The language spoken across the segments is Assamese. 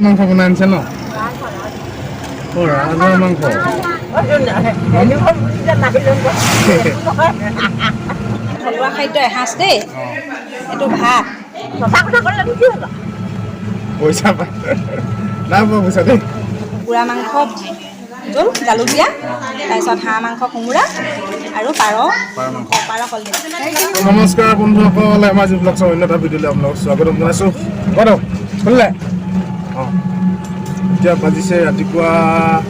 মাংস বনাই আনিছে ন? ৰাজহাঁহৰ মাংস। থলুৱা খাদ্য এসাঁজ দেই। এইটো ভাত। পইচা পাই নাই পোৱা পইচা দেই। কুকুৰা মাংস জোল জালুক দিয়া, তাৰপিছত হাঁহ মাংস কোমোৰা আৰু পাৰ কলডিল। নমস্কাৰ বন্ধুসকল, আমাৰ যি ব্লগছৰ অন্য এটা ভিডিঅ'লৈ আপোনালোকক স্বাগতম জনাইছোঁ। কওক শুনিলে? অঁ, এতিয়া বাজিছে ৰাতিপুৱা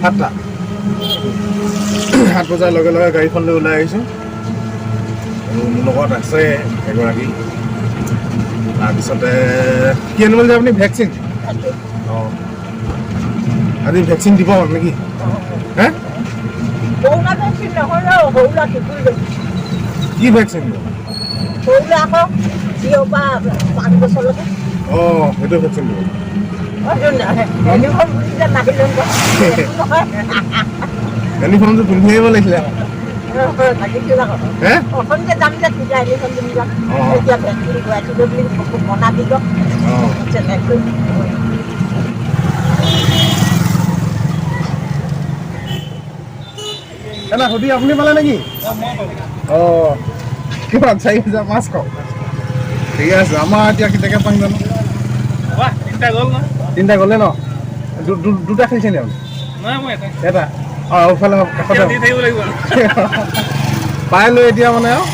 7টা। 7 বজাৰ লগে লগে গাড়ীখন লৈ ওলাই আহিছোঁ আৰু মোৰ লগত আছে এগৰাকী। তাৰপিছতে কি আনিব যায় আপুনি? ভেকচিন? অঁ, আজি ভেকচিন দিব নেকি? হে কি ভেকচিন দিব? অঁ, সেইটো ভেকচিন দিব। ইউনিফৰ্মটো পিন্ধি আহিব লাগিছিলে। দাদা সুধি আপুনি পালে নেকি? অঁ, কিমান? 4,500। ঠিক আছে, আমাৰ এতিয়া কেতিয়াকৈ পাম জানো? 3টা গ'লে ন? দুটা খেলিছে নি আপুনি? এটা? অঁ, ওফালে কাষতে পাই লৈ এতিয়া মানে আৰু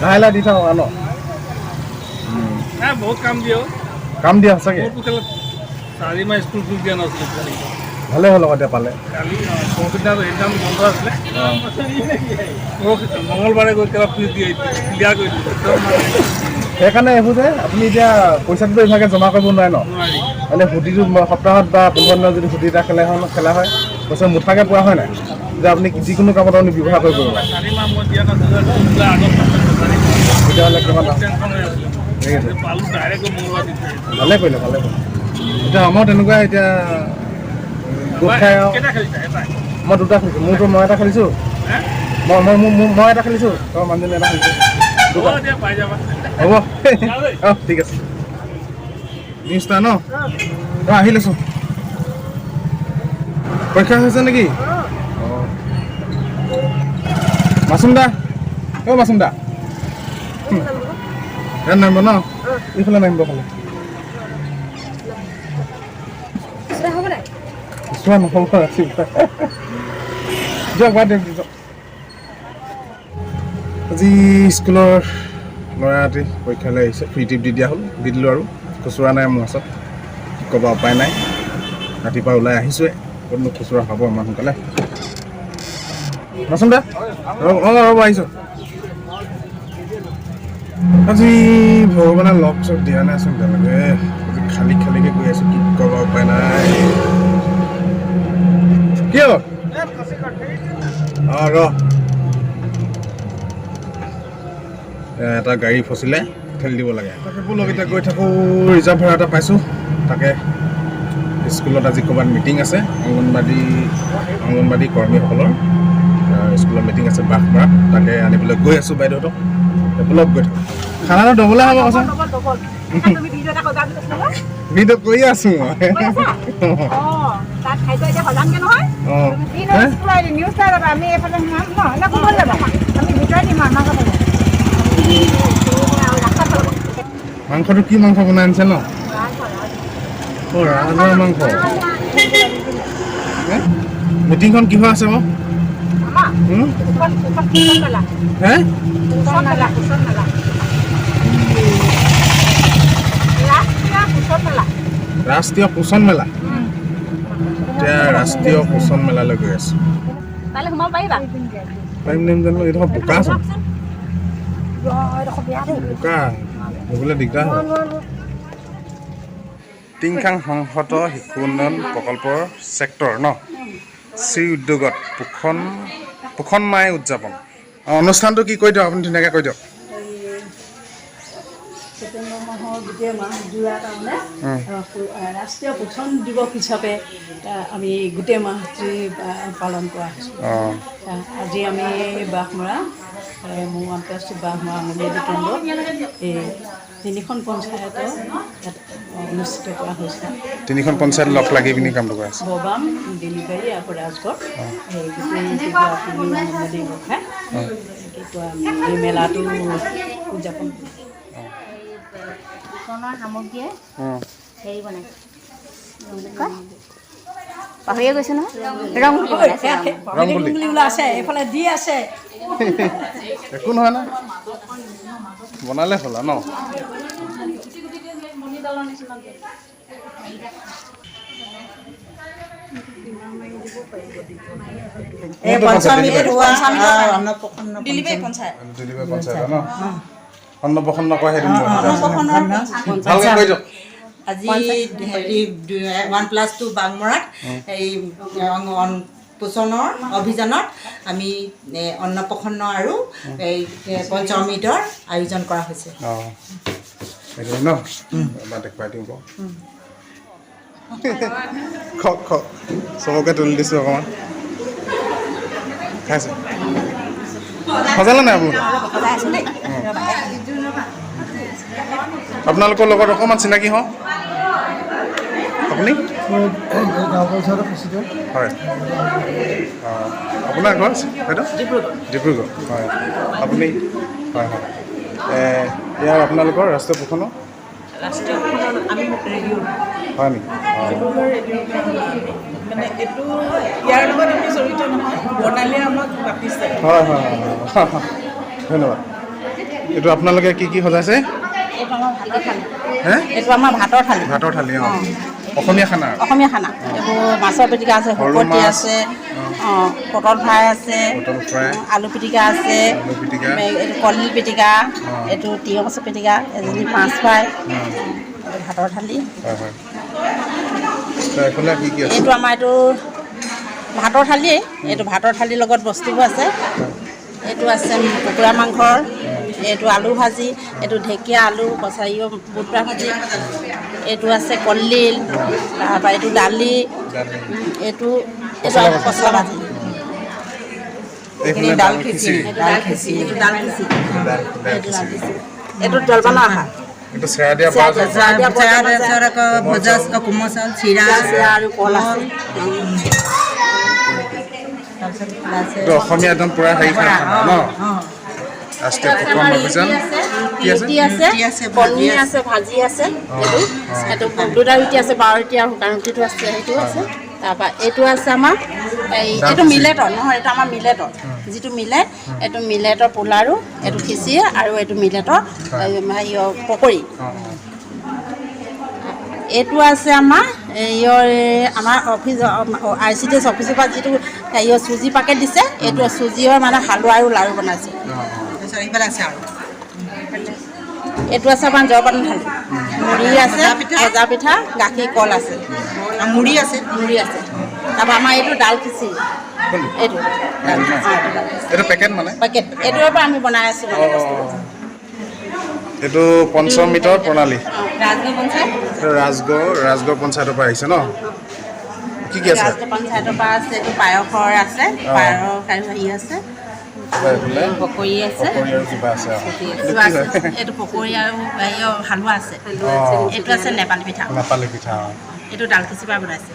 লাহে লাহে দি থাকক ন? বহুত কাম দিয়ে। কাম দিয়া সঁচাকৈ স্কুল দিয়া নাছিলে। ভালে হ'ল আকৌ এতিয়া পালে। কালি কম্পিউটাৰ এক্সাম বন্ধ আছিলে। মঙলবাৰে গৈ ক্লিয়াৰ কৰি দিলোঁ। সেইকাৰণে এইবোৰ যে আপুনি এতিয়া পইচাটোতো ইভাগে জমা কৰিব নোৱাৰে ন? মানে সুধিটো সপ্তাহত বা 15 দিনত যদি সুধি এটা খেলা হয়, পইচা মুঠাকৈ পোৱা হয় নাই? যে আপুনি যিকোনো কামত আপুনি ব্যৱহাৰ কৰিব পাৰে। 4 মাহ মই দিয়া নাছিলোঁ। তেতিয়াহ'লে কিমান পালোঁ ডাইৰেক্ট মঙলবাৰ দি ভালে কৰিলে। এতিয়া আমাৰ তেনেকুৱা এতিয়া গোট খাই আৰু মই 2টা খেলিছোঁ। মোৰতো মই এটা খেলিছোঁ, মই এটা খেলিছোঁ, তই মানুহজনী এটা খেলিছোঁ। পাই যাবা। হ'ব। অঁ, ঠিক আছে। নিউজটা ন? অঁ, আহি লৈছোঁ। পৰীক্ষা হৈছে নেকি? অঁ, মাছুম দা, অ' মাছুম দা, ইয়াত নামিব ন? এইফালে নামিব খালি। কিছুমান নহ'ব দিয়ক বাদ দিয়ক। আজি স্কুলৰ ল'ৰা এটি পৰীক্ষালৈ আহিছে। ফ্ৰী ট্ৰিপ দি দিলোঁ আৰু খুচুৰা নাই মোৰ ওচৰত। কি ক'বা, উপায় নাই। ৰাতিপুৱা ওলাই আহিছোঁৱে, ক'তনো খুচুৰা হ'ব ইমান সোনকালে। মাছুম দা, ৰ'ব আহিছোঁ। আজি ভগৱানে লগ চগ দিয়া নাইচোন তেনেকৈ। আজি খালীকৈ গৈ আছোঁ, কি ক'বা উপায় নাই। কি হ'ল? অঁ, এটা গাড়ী ফচিলে, ঠেলি দিব লাগে। তাকে বোলক এতিয়া গৈ থাকোঁ। ৰিজাৰ্ভ ভাড়া এটা পাইছোঁ, তাকে স্কুলত আজি ক'ৰবাত মিটিং আছে। অংগনবাদী কৰ্মীসকলৰ স্কুলত মিটিং আছে বাঘমৰাত। তাকে আনিবলৈ গৈ আছোঁ বাইদেউহঁতক। বোলক গৈ থাকোঁ। খানাটো ডবলে হ'ব কৈছে। ভিডিঅ' কৰি আছোঁ মই। মাংসটো কি মাংস বনাই আনিছে ন? অঁ, ৰাজহাঁহৰ মাংস। মিটিংখন কিহৰ আছে বাৰু? হে? ৰাষ্ট্ৰীয় পোষণ মেলা। এতিয়া ৰাষ্ট্ৰীয় পোষণ মেলালৈ গৈ আছোঁ। পাৰিম জানো? এইডোখৰ বোকা আছে, বোকা হ'বলৈ দিগদাৰ হয়। টিংখাং সংহত শিশু উন্নয়ন প্ৰকল্পৰ ছেক্টৰ ন? শ্ৰী উদ্যোগত পোষণ মাহ উদযাপন। অনুষ্ঠানটো কি কৈ দিয়ক, আপুনি ধুনীয়াকৈ কৈ দিয়ক। ছেপ্টেম্বৰ মাহৰ গোটেই মাহজোৰা তাৰমানে ৰাষ্ট্ৰীয় পোষণ দিৱস হিচাপে আমি গোটেই মাহজুৰি পালন কৰা হৈছোঁ। আজি আমি বাঘমৰা মোৰ আন্তঃৰাষ্ট্ৰীয় বাঘমৰা অংগনবাদী কেন্দ্ৰত এই তিনিখন পঞ্চায়তৰ ইয়াত অনুষ্ঠিত কৰা হৈছে। তিনিখন পঞ্চায়ত লগ লাগি পিনি কামটো কৰা আছে। ববাম, ডিলিভাৰী আকৌ ৰাজগড় এই গোটেই আপুনি নদী ৰখাই কি কয় এই মেলাটো উদযাপন কৰিছে। সোণৰ সামগ্ৰীয়ে হেৰি বনাইছে পাহৰিয়ে গৈছে নহয় ৰং বুলি ওলাই আছে এইফালে দি আছে একো নহয় না বনালে হ'ল ন। আজি হেৰি 1+2 বাগমৰাত এই পোষণৰ অভিযানত আমি অন্নপ্ৰসন্ন আৰু এই পঞ্চমৃতৰ আয়োজন কৰা হৈছে। চবকে তুলি দিছোঁ অকণমান খাইছে সজালে নাই আপোনালোকৰ লগত অকণমান চিনাকি হওঁ। আপুনি হয় আপোনাৰ ঘৰ বাইদেউ ডিব্ৰুগড় হয় আপুনি হয় হয় ইয়াৰ আপোনালোকৰ ৰাষ্ট্ৰীয় পোষণৰ হয় নেকি? মানে এইটো ইয়াৰ লগত একো জড়িত নহয়, বৰ্ণালীয়ে আমাক মাতিছে। হয় হয় হয় ধন্যবাদ। এইটো আপোনালোকে কি কি সজাইছে? এইটো আমাৰ ভাতৰ থালি। ভাতৰ থালি অঁ অসমীয়া খানা। অসমীয়া খানা এইবোৰ মাছৰ পিটিকা আছে, শুকতি আছে, পটল ফ্ৰাই আছে, আলু পিটিকা আছে, এইটো কলডিল পিটিকা, এইটো তিয়ঁহ মাছৰ পিটিকা, এজনী মাছ ফ্ৰাই, ভাতৰ থালি। এইটো আমাৰ এইটো ভাতৰ থালিয়েই, এইটো ভাতৰ থালিৰ লগত বস্তুবোৰ আছে। এইটো আছে কুকুৰা মাংসৰ, এইটো আলু ভাজি, এইটো ঢেকীয়া আলু কচাৰীও বুটৰা ভাজি, এইটো আছে কলডিল, তাৰপৰা এইটো দালি, এইটো পচলা ভাজি, এইখিনি দাল খিচিৰি, এইটো দাল খিচিৰি, এইটো জলপানৰ আহাৰ। এইটো চেৰা দিয়া ভজা কোমল চাউল, চিৰা আৰু কল আছে। এইটো অসমীয়া একদম পুৰা হেৰি খানা ন ৰাষ্ট্ৰীয় পোষণ অভিযান। ৰুটি আছে, পনীৰ আছে, ভাজি আছে, এইটো দুটা ৰুটি আছে, 12 ৰুটি আৰু শুকান ৰুটিটো আছে, সেইটো আছে। তাৰপৰা এইটো আছে আমাৰ এইটো মিলেটৰ নহয়, এইটো আমাৰ মিলেটৰ যিটো মিলেট, এইটো মিলেটৰ পোলাৰু, এইটো খিচিৰি আৰু এইটো মিলেটৰ পকৰি। এইটো আছে আমাৰ আমাৰ অফিচ ICDS অফিচৰ পৰা যিটো চুজি পেকেট দিছে, এইটো চুজিৰ মানে হালোৱা আৰু লাড়ু বনাইছে। এইটো আছে আমাৰ জলপানৰ থালি, মুড়ি আছে, ভজা পিঠা, গাখীৰ কল আছে, মুড়ি আছে। তাৰপৰা আমাৰ এইটো দাল খিচিৰি, এইটো পেকেট মানে পেকেট, এইটোৰ পৰা আমি বনাই আছোঁ মানে বস্তুটো। এইটো পঞ্চমৃতৰ প্ৰণালী ৰাজগড় পঞ্চায়ত, ৰাজগড় পঞ্চায়তৰ পৰা আহিছে ন। কি কি আছে? ৰাজগড় পঞ্চায়তৰ পৰা আছে, এইটো পায়সৰ আছে, পায়স হেৰি আছে, পকৰি আছে, এইটো পকৰি আৰু হালোৱা আছে, এইটো আছে নেপালী পিঠা, এইটো দাল খিচিৰি পৰা বনাইছে।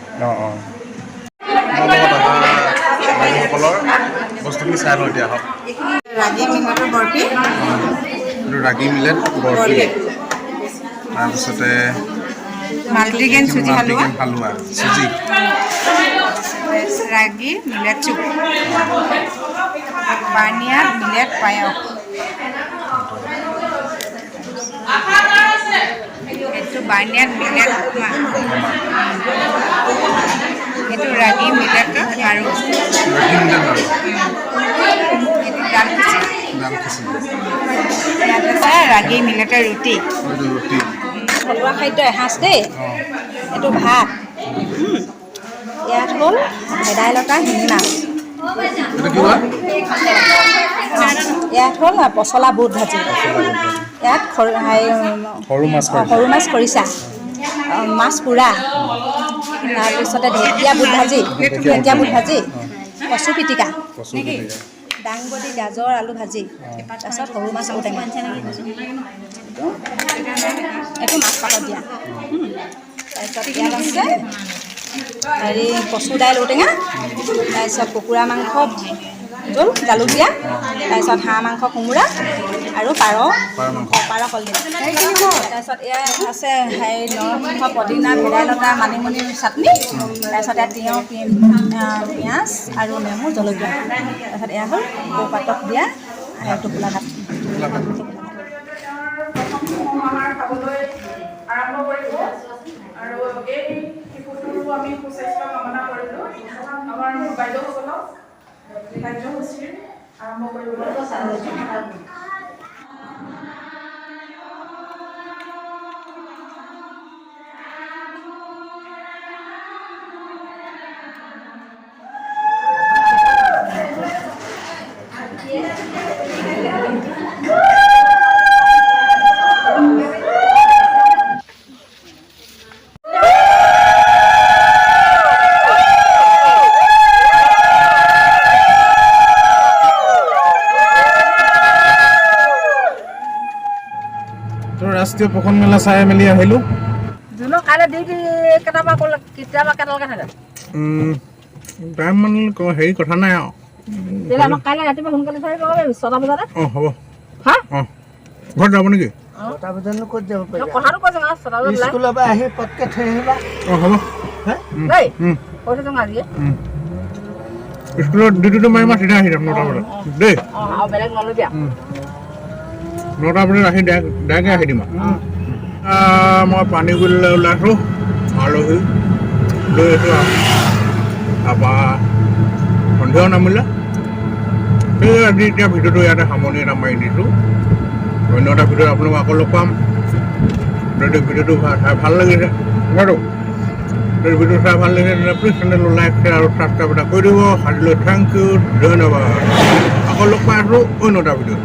সকলৰ বস্তুখিনি চাই লওঁ এতিয়া। ৰাগী মিলেটৰ বৰফি, এইটো ৰাগী মিলেট বৰফি, তাৰপিছতে মাল্টিগ্ৰেইন চুজি হালোৱা, চুজি, ৰাগী মিলেট চুপ, বানিয়া মিলেট পায়স, এইটো বানিয়া মিলেট উপমা, এইটো ৰাগী মিলেটৰ আৰু এইটো দাল খিচিৰি, ইয়াত আছে ৰাগী মিলেটৰ ৰুটি। থলুৱা খাদ্য এসাঁজ দেই। এইটো ভাত, ইয়াত হ'ল ভেদাইলতা শিঙি মাছ, ইয়াত হ'ল পচলা বুট ভাজি, ইয়াত সৰু মাছ খৰিচা, মাছ পোৰা, তাৰপিছতে ঢেকীয়া বুট ভাজি, কচু পিটিকা, দাংবডি, গাজৰ, আলু ভাজি, তাৰপিছত সৰু মাছ ঔটেঙা, এইটো মাছ পাতত দিয়া তাৰপিছত ইয়াত আছে হেৰি কচু দাইল ঔটেঙা তাৰপিছত কুকুৰা মাংস জোল জালুক দিয়া তাৰপিছত হাঁহ মাংস কোমোৰা আৰু পাৰ কলডিল তাৰপিছত ইয়াত আছে হেৰি নৰসিংহ পদিনা ভেদাইলতা মানিমুনিৰ চাটনি তাৰপিছত ইয়াত তিয়ঁহ পিঁয়াজ আৰু নেমু জলকীয়া তাৰপিছত এয়া হ'ল পাতত দিয়া টোপোলা ভাত আমাৰ খাবলৈ আৰম্ভ কৰিব আৰু এই শিশুটোৰো আমি সুস্বাস্থ্য কামনা কৰিলোঁ আমাৰ বাইদেউসকলক কাৰ্যসূচীৰ আৰম্ভ কৰিবলৈ ৰাষ্ট্ৰীয় পোষণ মেলা চাই মেলি আহিলোঁ জোনক কাইলৈ ডিউটি কেতিয়াবা কেতিয়ালৈকে থাকে টাইম মানে হেৰি কথা নাই আৰু তেতিয়াহ'লে আমাক কাইলৈ ৰাতিপুৱা সোনকালে চাই পাব 6টা বজাতে অঁ হ'ব হা ঘৰত যাব নেকি ক'ত যাব পাৰিবা কথাটো কৈছোঁ 6টা বজাত স্কুলৰ পৰা আহি পটকে থৈ আহিবা অঁ হ'ব দেই কৈ থৈছোঁ আজিয়ে স্কুলত ডিউটিটো মাৰি মই চিধা আহি যাম 9টা বজাত দেই আৰু বেলেগ নল'বি 9টা বজাত আহি ডাইৰেক্ট আহি দিম মই পানীগুৰিলৈ ওলাইছোঁ আলহী লৈ আছোঁ তাৰপৰা সন্ধিয়াও নামিলে সেই আজি এতিয়া ভিডিঅ'টো ইয়াতে সামৰণি এটা মাৰি দিছোঁ অন্য এটা ভিডিঅ'ত আপোনালোকক আকৌ লগ পাম যদি ভিডিঅ'টো চাই ভাল লাগিছে বাৰু যদি ভিডিঅ' চাই ভাল লাগিছে তেন্তে প্লিজ চেনেলটো লাইক শ্বেয়াৰ আৰু ছাবস্ক্ৰাইব এটা কৰি দিব আজিলৈ থেংক ইউ ধন্যবাদ আকৌ লগ পাই আছোঁ অন্য এটা ভিডিঅ'ত